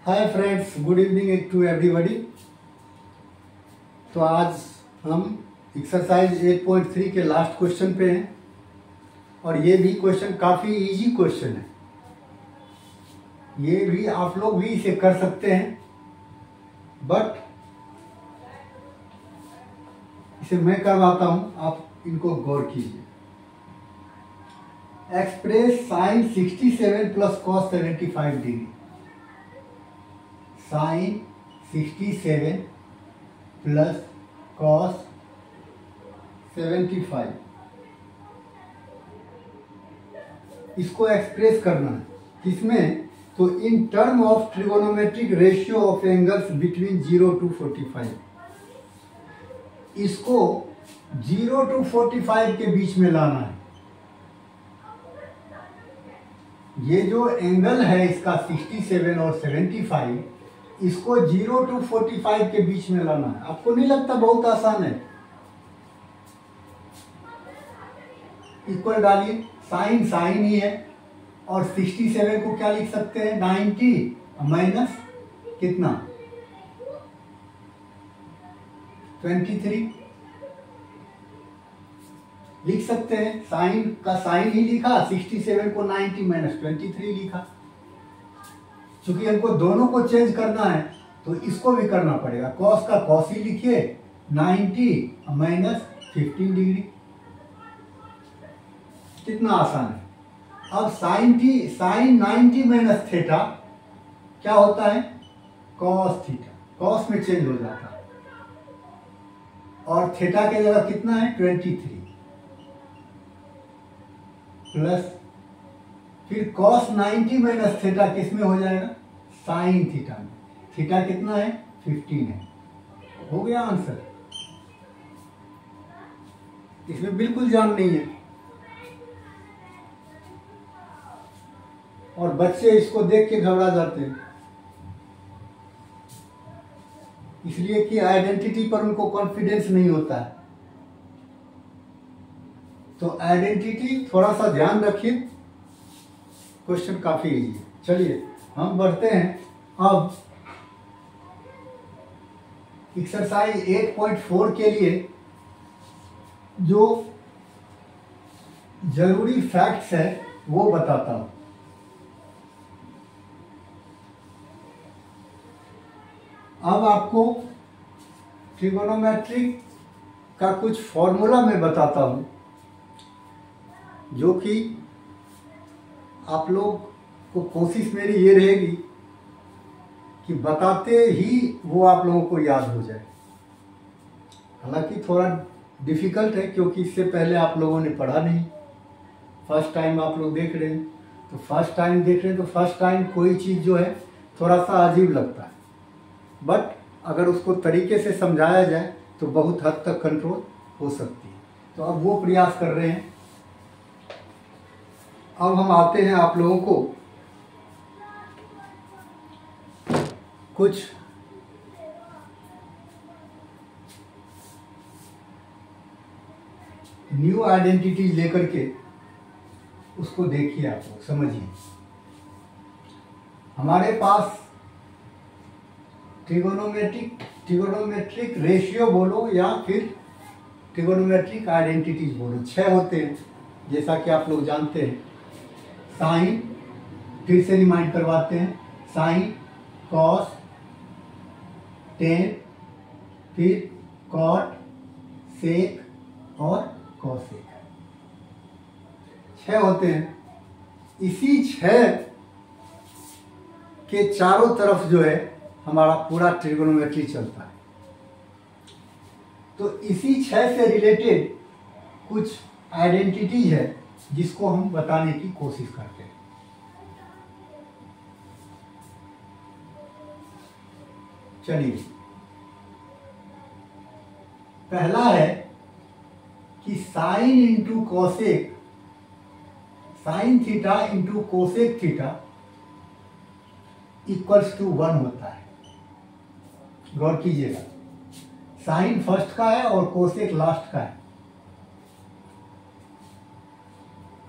Hi friends, good evening to everybody. तो आज हम एक्सरसाइज 8.3 के लास्ट क्वेश्चन पे हैं और ये भी क्वेश्चन काफ़ी इजी क्वेश्चन है। ये भी आप लोग भी इसे कर सकते हैं, बट इसे मैं करवाता हूँ, आप इनको गौर कीजिए। Express sine 67 plus cos 75 degree. Sine 67 plus cos 75, इसको एक्सप्रेस करना है किसमें? तो in term of trigonometric ratio of angles between 0 to 45। इसको 0 to 45 के बीच में लाना है। ये जो एंगल है इसका 67 और 75, इसको 0 to 45 के बीच में लाना है। आपको नहीं लगता बहुत आसान है? इक्वल डालिए, साइन साइन ही है और 67 को क्या लिख सकते हैं? 90 माइनस कितना? 23 लिख सकते हैं। साइन का साइन ही लिखा, 67 को 90 माइनस 23 लिखा। चूंकि हमको दोनों को चेंज करना है तो इसको भी करना पड़ेगा। कॉस का कॉस ही लिखिए, 90 माइनस 15 डिग्री। कितना आसान है। अब साइन 90 माइनस थीटा क्या होता है? Cos theta. कॉस में चेंज हो जाता है और थीटा के जगह कितना है? 23 प्लस फिर कॉस 90 माइनस थीटा किस में हो जाएगा? साइन थीटा में। थीटा कितना है? 15 है। हो गया आंसर। इसमें बिल्कुल जान नहीं है और बच्चे इसको देख के घबरा जाते हैं, इसलिए कि आइडेंटिटी पर उनको कॉन्फिडेंस नहीं होता है। तो आइडेंटिटी थोड़ा सा ध्यान रखिए। क्वेश्चन काफी इजी है। चलिए हम बढ़ते हैं अब एक्सरसाइज 8.4 के लिए। जो जरूरी फैक्ट्स है वो बताता हूं। अब आपको ट्रिगोनोमेट्रिक का कुछ फॉर्मूला मैं बताता हूं, जो कि आप लोग को कोशिश मेरी ये रहेगी कि बताते ही वो आप लोगों को याद हो जाए। हालांकि थोड़ा डिफिकल्ट है क्योंकि इससे पहले आप लोगों ने पढ़ा नहीं। फर्स्ट टाइम आप लोग देख रहे हैं, तो फर्स्ट टाइम कोई चीज़ जो है थोड़ा सा अजीब लगता है, बट अगर उसको तरीके से समझाया जाए तो बहुत हद तक कंट्रोल हो सकती है। तो अब वो प्रयास कर रहे हैं। अब हम आते हैं आप लोगों को कुछ न्यू आइडेंटिटी लेकर के उसको देखिए, आप लोग समझिए। हमारे पास ट्रिगोनोमेट्रिक रेशियो बोलो या फिर ट्रिगोनोमेट्रिक आइडेंटिटीज बोलो, 6 होते हैं, जैसा कि आप लोग जानते हैं। साइन, फिर से रिमाइंड करवाते हैं, साइन, कॉस, टेन, फिर कॉट, सेक और कॉसेक। 6 होते हैं। इसी 6 के चारों तरफ जो है हमारा पूरा ट्रिगोनोमेट्री चलता है। तो इसी 6 से रिलेटेड कुछ आइडेंटिटीज है जिसको हम बताने की कोशिश करते हैं। चलिए, पहला है कि sine into cosec, sine theta into cosec theta equals to 1 होता है। गौर कीजिएगा, साइन फर्स्ट का है और कोसेक लास्ट का है।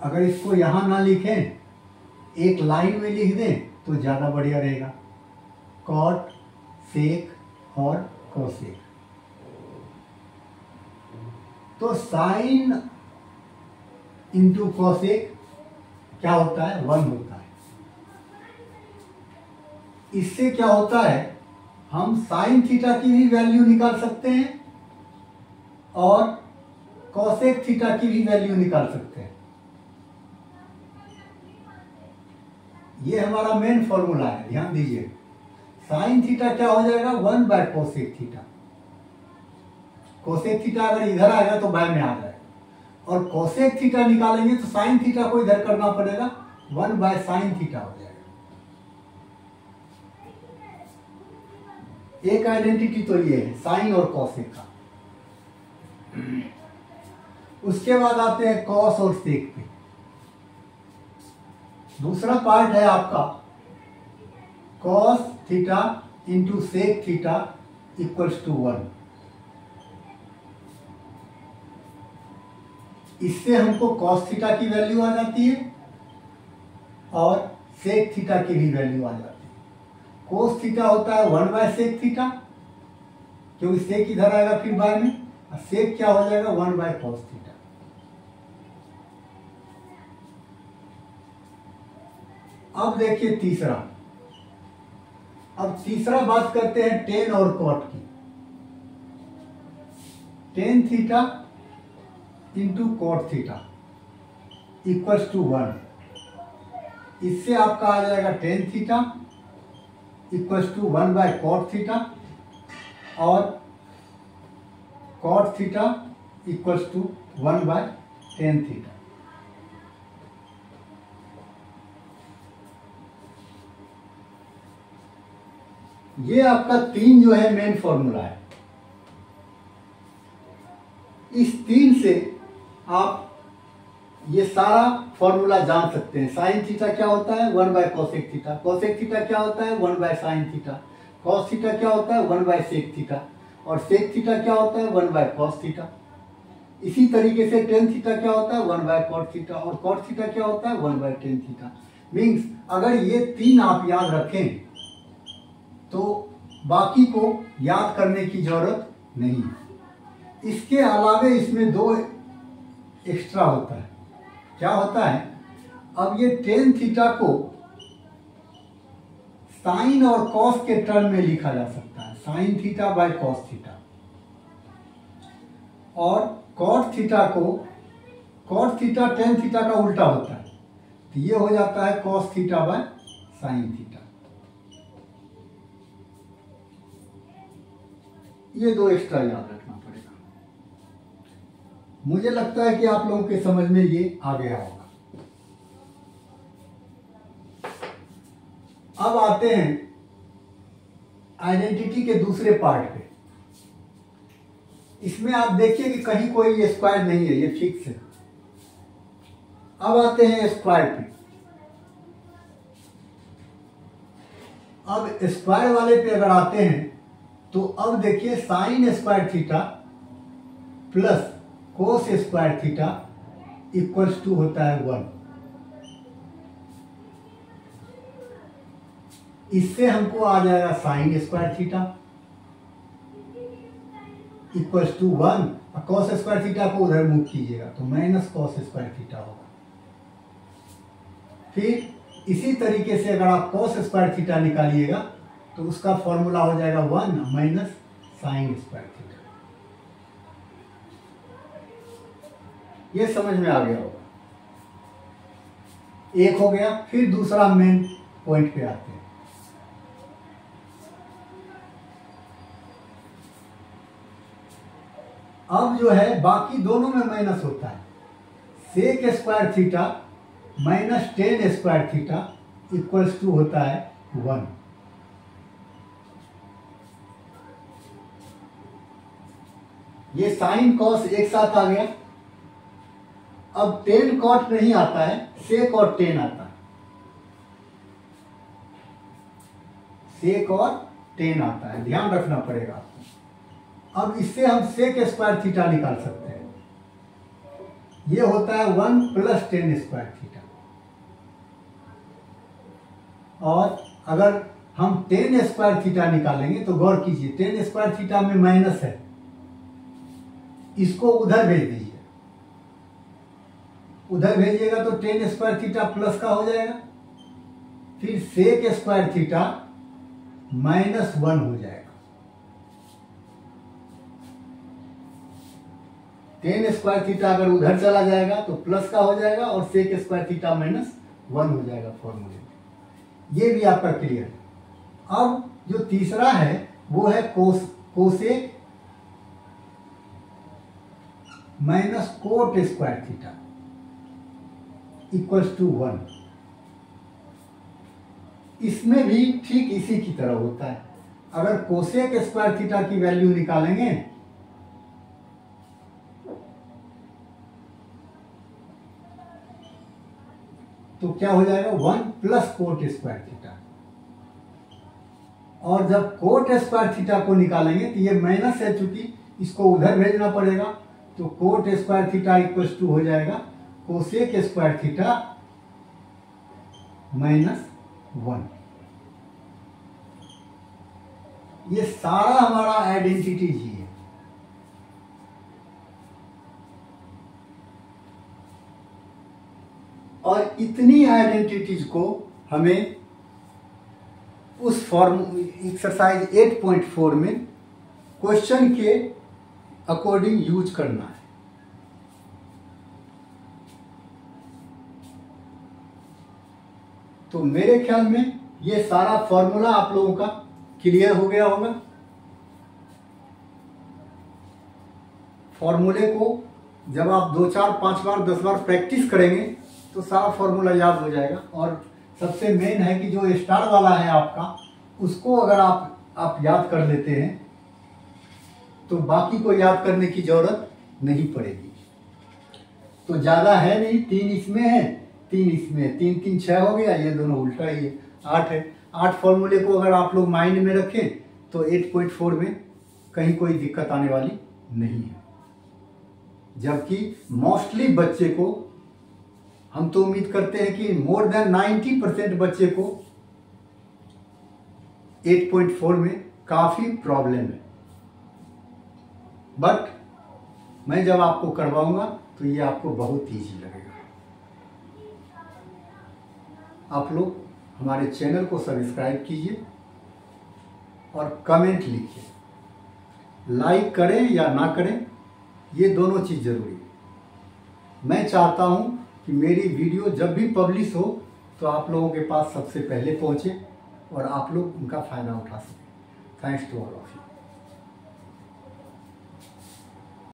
अगर इसको यहां ना लिखें, एक लाइन में लिख दें तो ज्यादा बढ़िया रहेगा। कॉट, सेक और कोसेक। तो साइन इंटू कोसेक क्या होता है? 1 होता है। इससे क्या होता है, हम साइन थीटा की भी वैल्यू निकाल सकते हैं और कोसेक थीटा की भी वैल्यू निकाल सकते हैं। ये हमारा मेन फॉर्मूला है, ध्यान दीजिए। साइन थीटा क्या हो जाएगा? 1 bye cosec theta. Cosec theta अगर इधर आएगा तो बाय में आ जाएगा, और कोसेक थीटा निकालेंगे तो साइन थीटा को इधर करना पड़ेगा, 1 बाय साइन थीटा हो जाएगा। एक आइडेंटिटी तो ये है साइन और कोसेक का। उसके बाद आते हैं कॉस और सेक पे। दूसरा पार्ट है आपका cos theta into sec theta equals to 1। इससे हमको कॉस थीटा की वैल्यू आ जाती है और सेक थीटा की भी वैल्यू आ जाती है। कोस थीटा होता है 1 बाय सेक थीटा, क्योंकि सेक इधर आएगा फिर बाय में, और सेक क्या हो जाएगा? 1 बाय कॉस थीटा। अब देखिए तीसरा। अब तीसरा बात करते हैं टेन और कॉट की। Tan theta into cot theta equals to 1। इससे आपका आ जाएगा tan theta equals to 1 by cot theta और cot theta equals to 1 by tan theta. ये आपका 3 जो है मेन फॉर्मूला है। इस 3 से आप ये सारा फॉर्मूला जान सकते हैं। साइन थीटा क्या होता है? 1 bye cosec theta. Cosec theta क्या होता है? 1 by sine theta. Cos theta क्या होता है? 1 बाय सेक थीटा। और सेक थीटा क्या होता है? 1 बाय कॉस थीटा। इसी तरीके से टेन थीटा क्या होता है? 1 बाय कॉट थीटा। और कॉट थीटा क्या होता है? 1 बाय टेन थीटा। मीन्स अगर ये 3 आप याद रखें तो बाकी को याद करने की जरूरत नहीं है। इसके अलावे इसमें 2 एक्स्ट्रा होता है। क्या होता है? अब ये टेन थीटा को साइन और कॉस के टर्म में लिखा जा सकता है, sine theta by cos theta. और कॉट थीटा को, कॉट थीटा टेन थीटा का उल्टा होता है, तो ये हो जाता है cos theta by sine theta. ये 2 एक्स्ट्रा याद रखना पड़ेगा। मुझे लगता है कि आप लोगों के समझ में ये आ गया होगा। अब आते हैं आइडेंटिटी के दूसरे पार्ट पे। इसमें आप देखिए कि कहीं कोई ये स्क्वायर नहीं है, ये फिक्स है। अब आते हैं स्क्वायर पे। अब स्क्वायर वाले पे अगर आते हैं तो अब देखिए sine square theta plus cos square theta equals to होता है 1। इससे हमको आ जाएगा sine square theta equals to 1, और कॉस स्क्वायर थीटा को उधर मूव कीजिएगा तो माइनस कॉस स्क्वायर थीटा होगा। फिर इसी तरीके से अगर आप कॉस स्क्वायर थीटा निकालिएगा तो उसका फॉर्मूला हो जाएगा 1 माइनस साइन स्क्वायर थीटा। ये समझ में आ गया होगा। एक हो गया। फिर दूसरा मेन पॉइंट पे आते हैं। अब जो है बाकी दोनों में माइनस होता है। Sec square theta minus tan square theta equals to होता है 1। ये साइन कॉस एक साथ आ गया। अब टेन कॉट नहीं आता है, सेक और टेन आता है। सेक और टेन आता है, ध्यान रखना पड़ेगा आपको। अब इससे हम सेक स्क्वायर थीटा निकाल सकते हैं। ये होता है 1 प्लस टेन स्क्वायर थीटा। और अगर हम टेन स्क्वायर थीटा निकालेंगे तो गौर कीजिए, टेन स्क्वायर थीटा में माइनस है, इसको उधर भेज दीजिए। उधर भेजिएगा तो टेन स्क्वायर थीटा प्लस का हो जाएगा, फिर सेक स्क्वायर थीटा -1 हो जाएगा। टेन स्क्वायर थीटा अगर उधर चला जाएगा तो प्लस का हो जाएगा और सेक स्क्वायर थीटा -1 हो जाएगा फॉर्मूले में। ये भी आपका क्लियर है। अब जो तीसरा है वो है cosec minus cot square theta equals to 1। इसमें भी ठीक इसी की तरह होता है। अगर कोसेक स्क्वायर थीटा की वैल्यू निकालेंगे तो क्या हो जाएगा, 1 प्लस कोट स्क्वायर थीटा। और जब कोट स्क्वायर थीटा को निकालेंगे तो ये माइनस है, चूंकि इसको उधर भेजना पड़ेगा, तो cot square theta equals to हो जाएगा कोसेक स्क्वायर थीटा -1। ये सारा हमारा आइडेंटिटी जी है। और इतनी आइडेंटिटीज को हमें उस फॉर्म एक्सरसाइज 8.4 में क्वेश्चन के अकॉर्डिंग यूज करना है। तो मेरे ख्याल में ये सारा फॉर्मूला आप लोगों का क्लियर हो गया होगा। फॉर्मूले को जब आप 2, 4, 5 बार 10 बार प्रैक्टिस करेंगे तो सारा फॉर्मूला याद हो जाएगा। और सबसे मेन है कि जो स्टार वाला है आपका, उसको अगर आप याद कर लेते हैं तो बाकी को याद करने की जरूरत नहीं पड़ेगी। तो ज्यादा है नहीं, 3 इसमें है, 3 इसमें, 3 3 6 हो गया, ये दोनों उल्टा ही है, 8 है। 8 फॉर्मूले को अगर आप लोग माइंड में रखें तो 8.4 में कहीं कोई दिक्कत आने वाली नहीं है। जबकि मोस्टली बच्चे को, हम तो उम्मीद करते हैं कि मोर देन 90% बच्चे को 8.4 में काफी प्रॉब्लम है। बट मैं जब आपको करवाऊंगा तो ये आपको बहुत ईजी लगेगा। आप लोग हमारे चैनल को सब्सक्राइब कीजिए और कमेंट लिखिए। लाइक करें या ना करें, ये दोनों चीज जरूरी है। मैं चाहता हूं कि मेरी वीडियो जब भी पब्लिश हो तो आप लोगों के पास सबसे पहले पहुंचे और आप लोग उनका फायदा उठा सकें। Thanks to all of you.